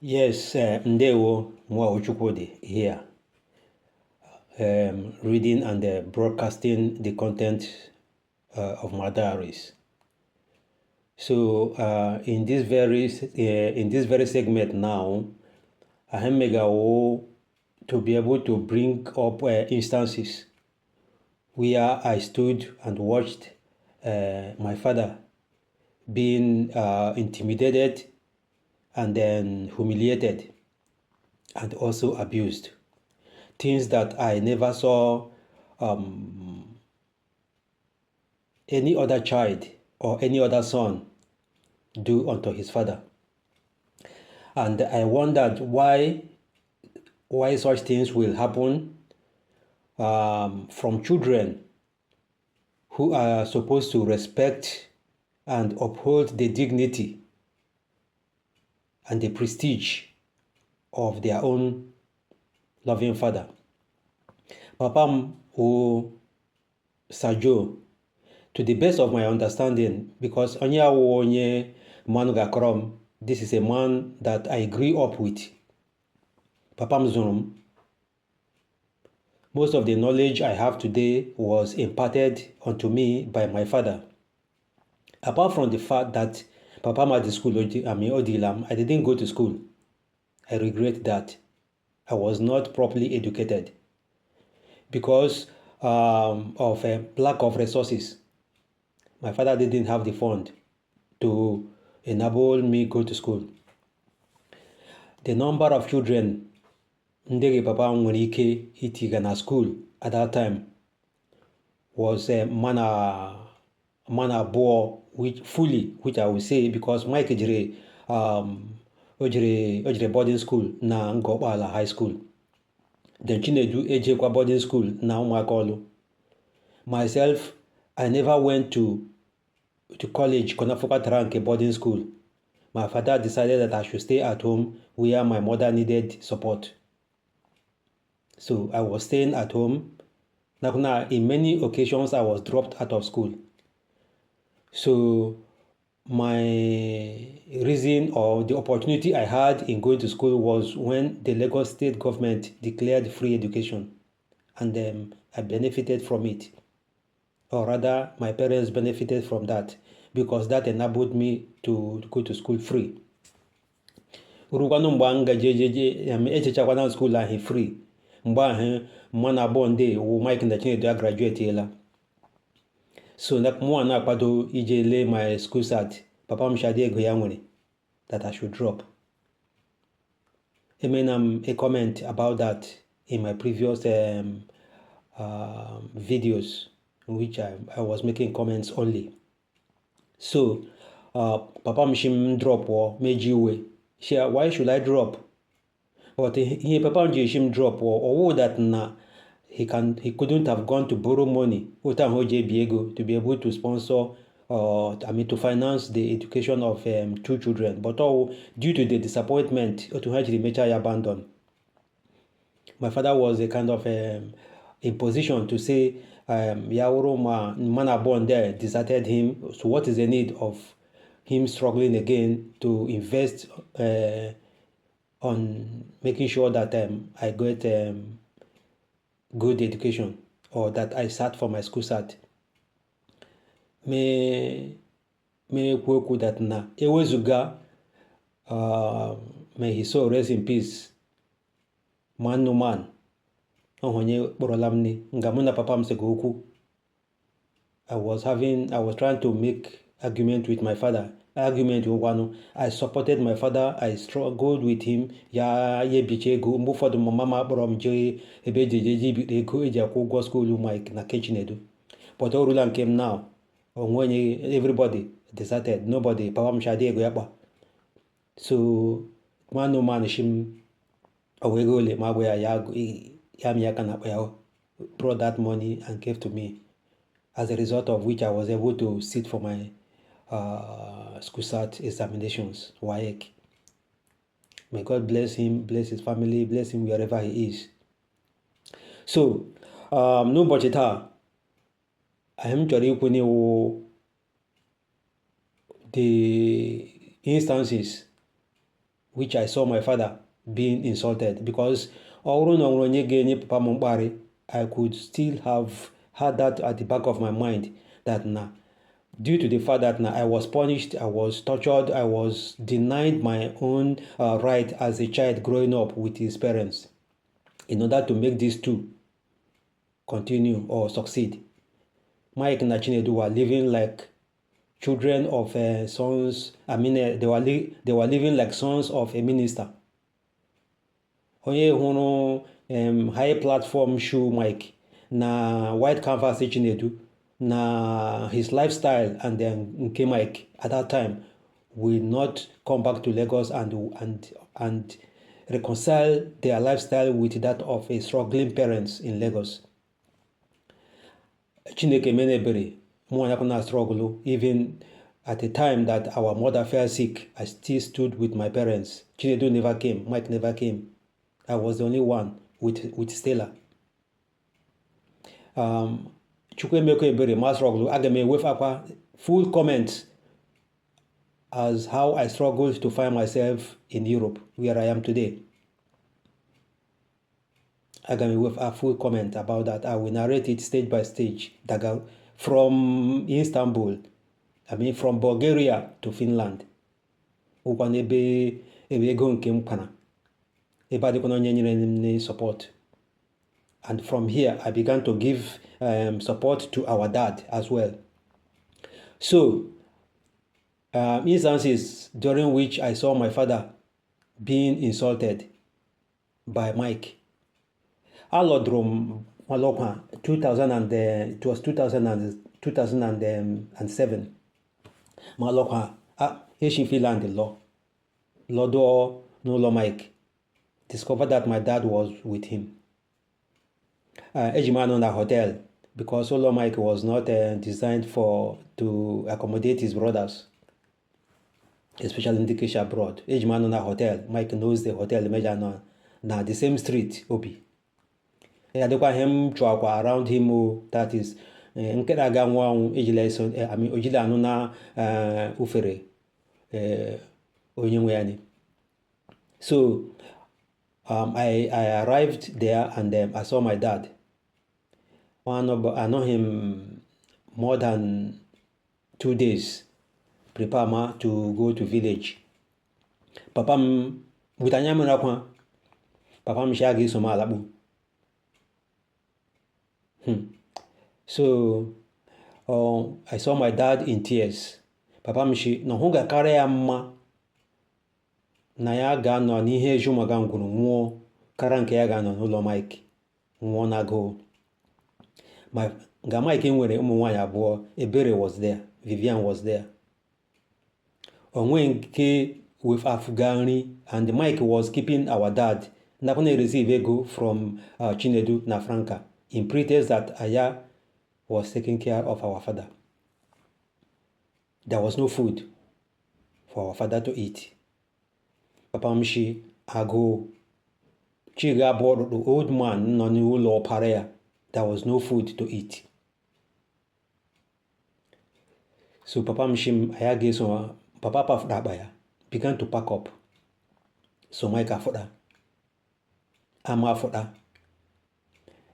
Yes, Ndewo Mwauchukwudi here, reading and broadcasting the content of my diaries. So in this very segment now, I am mega to be able to bring up instances where I stood and watched my father being intimidated and then humiliated and also abused. Things that I never saw any other child or any other son do unto his father. And I wondered why such things will happen from children who are supposed to respect and uphold the dignity and the prestige of their own loving father. Papam who Sajo, to the best of my understanding, because onye manu gakrom, this is a man that I grew up with. Papam Zurum. Most of the knowledge I have today was imparted unto me by my father. Apart from the fact that Papa at the school, Odilam, I didn't go to school. I regret that. I was not properly educated because of a lack of resources. My father didn't have the fund to enable me go to school. The number of children Ndege Papa nwere ike itiga na school at that time was man abụọ, which I will say because Mike jere ojere boarding school na Ngokpala High School. Then Chinedu ejekwa boarding school na Ụmụaka. Myself, I never went to college, Konafoka Taranke boarding school. My father decided that I should stay at home where my mother needed support. So I was staying at home. Now, in many occasions, I was dropped out of school. So my reason or the opportunity I had in going to school was when the Lagos state government declared free education, and I benefited from it. Or rather, my parents benefited from that because that enabled me to go to school free. Urugwanu mgbe m gaje echechakwana school ahụ free. Mgbe ahụ mmanụ abụọ ndị wụ Mike na Chinedu a graduate. So mụ na-akwado ije lee my school cert. Papa m shadi ego ya nwere that I should drop. Emena a comment about that in my previous videos in which I was making comments only. So Papa m shim drop or meji iwe. Why should I drop? But he Papa m shim drop or that na he couldn't have gone to borrow money to be able to sponsor to finance the education of 2 children. But due to the disappointment, he abandoned. My father was a kind of in position to say, Yauro man born there deserted him. So what is the need of him struggling again to invest on making sure that I get good education or that I sat for my school cert? May kwoku that na ewezuga may his soul rest in peace. Man no man. Onye kporolamni ngamuna papa msego okwu. I was trying to make argument with my father. I supported my father. I struggled with him. Ya ye bichego mgbe ụfọdụ mama kpọrọ m jee ebe eji bite ego eji akwụ ụgwọ school Mike na Chinedu. But o rula nke m now. Everybody deserted. Nobody. Papa m shadi ego yakpa. So man shim owego le magwe ya mi aka na kpa brought that money and gave to me, as a result of which I was able to sit for my school cert examinations, WAEC. May God bless him, bless his family, bless him wherever he is. So, no budget. I am chọrọ the instances which I saw my father being insulted, because I could still have had that at the back of my mind, that due to the fact that I was punished, I was tortured, I was denied my own right as a child growing up with his parents. In order to make these two continue or succeed, Mike and Chinedu were living like children of sons. They were living like sons of a minister. Onye hụrụ high platform show Mike na white canvas Chinedu na his lifestyle, and then nke Mike at that time will not come back to Lagos and reconcile their lifestyle with that of a struggling parents in Lagos. Chineke menebere mwana struggle. Even at the time that our mother fell sick, I still stood with my parents. Chinedu never came, Mike never came. I was the only one with Stella. Chukwemeko ebere ma struggle. Aga m ewefakwa full comments as how I struggled to find myself in Europe, where I am today. I can with a full comment about that. I will narrate it stage by stage. From Istanbul, from Bulgaria to Finland. Support. And from here, I began to give support to our dad as well. So, instances during which I saw my father being insulted by Mike. Alodrom Malokwa 2007. Malokwa Asian Finland law. Lodo no Mike. Discovered that my dad was with him. Ejiman on a hotel, because Olo Mike was not designed to accommodate his brothers, especially in the Kisha abroad. Ejiman on a hotel. Mike knows the hotel na the same street Obi. Adekwa him chwakwa around him, that is nkeda ga nwa ojile anu na ufere onye nwe yani. So I arrived there, and I saw my dad. I know him more than 2 days. Prepare ma to go to village. Papa butanya mrakwa. Papa mshagi soma alabu. So I saw my dad in tears. Papa mshi no hunga kare ya mma na ya ga no n'ihe eju maga ngwuru nwụọ kara nke ya ga no n'ụlọ Mike nwụọ nago. Mike nwere ụmụ nwaanyị abụọ. Ebere was there, Vivian was there. Onwe nke with Afghani, and Mike was keeping our dad. Nakone receive ego from Chinedu na Franca, in pretext that Aya was taking care of our father. There was no food for our father to eat. Papa mshi ago chiga board the old man no new law parea. There was no food to eat. So Papa mshi Aya so Papa Pafdabaya began to pack up. So Mike afoda. Ama afoda.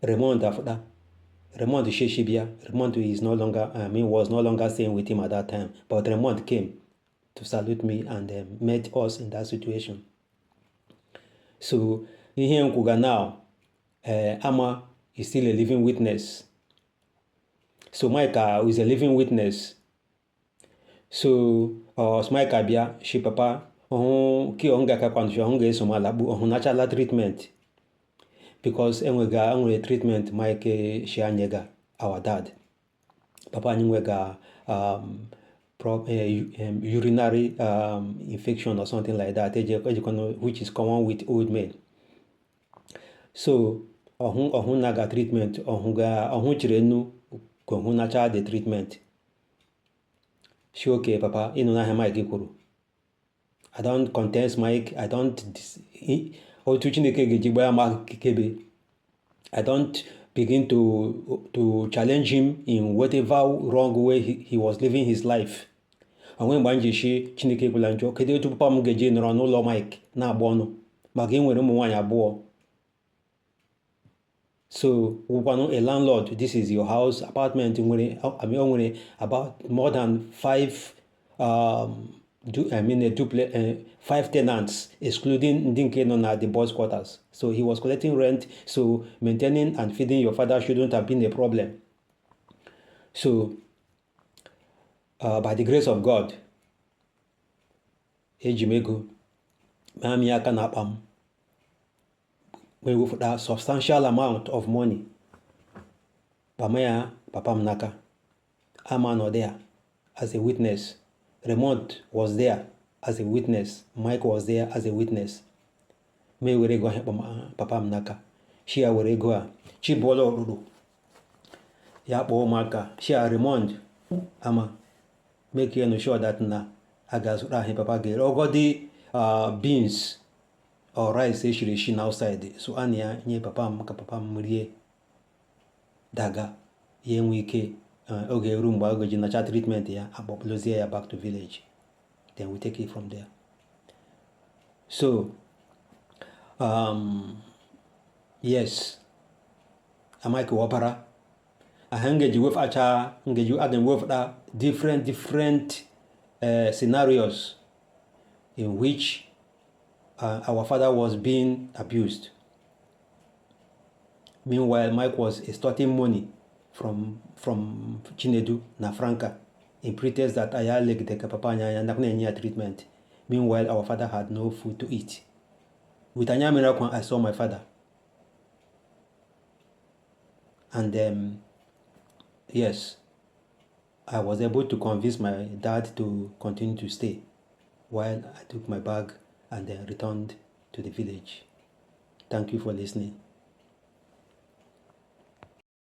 Raymond afoda. Raymond Sheshibia. Raymond is no longer, was no longer staying with him at that time. But Raymond came to salute me and met us in that situation. So, in here in Kuga now, Ama is still a living witness. So, Micah is a living witness. So, Micah bia, she papa, ki onga kapansho, onga esomalabu, natural treatment. Because enwega treatment Mike Shianyega, our dad. Papa anywega urinary infection or something like that, which is common with old men. So ohun naga treatment, ohun chirenu kohun nacha the treatment. She okay, Papa, na Mike kwuru. I don't contest Mike. I don't begin to challenge him in whatever wrong way he was living his life. onwe mgbe anyị ji esi Chineke ekwela njọ, kedu etu papa m ga-eji nọrọ n'ụlọ Mike na-agba ọnụ maka enwere ụmụ nwaanyị abụọ. So wụkwanụ a landlord, this is your house, apartment nwere o nwere about more than 5 5 tenants excluding ndị nke nọ na the boys quarters. So he was collecting rent, so maintaining and feeding your father shouldn't have been a problem. So by the grace of God, eji m ego mee aka na akpa m wee wepụta substantial amount of money kpama ya papa m n'aka. Ama nọ there as a witness. Raymond was there as a witness. Mike was there as a witness. Mee were ego ahụ papa m n'aka. Shi ya were ego a chi bụọla ọrụrụ ya kpọọ ụmụaka. Shi ya Raymond ama make you sure that na a ga-azụrụ ahụ papa ga-ere ọgọdị beans or rice eshiri eshi na outside. So a na ya nye papa m ka papa m rie daga ya enwe ike oge eru mgbe oge ji nacha treatment ya akpọpụlozie ya back to village. Then we take it from there. So yes, Amike wapara aha ngeji wefacha ngeji adam wefda different scenarios in which our father was being abused. Meanwhile, Mike was extorting money from Chinedu na Franca in pretext that I had the papa and treatment. Meanwhile, our father had no food to eat. With Anya miracle, I saw my father. And yes, I was able to convince my dad to continue to stay while I took my bag and then returned to the village. Thank you for listening.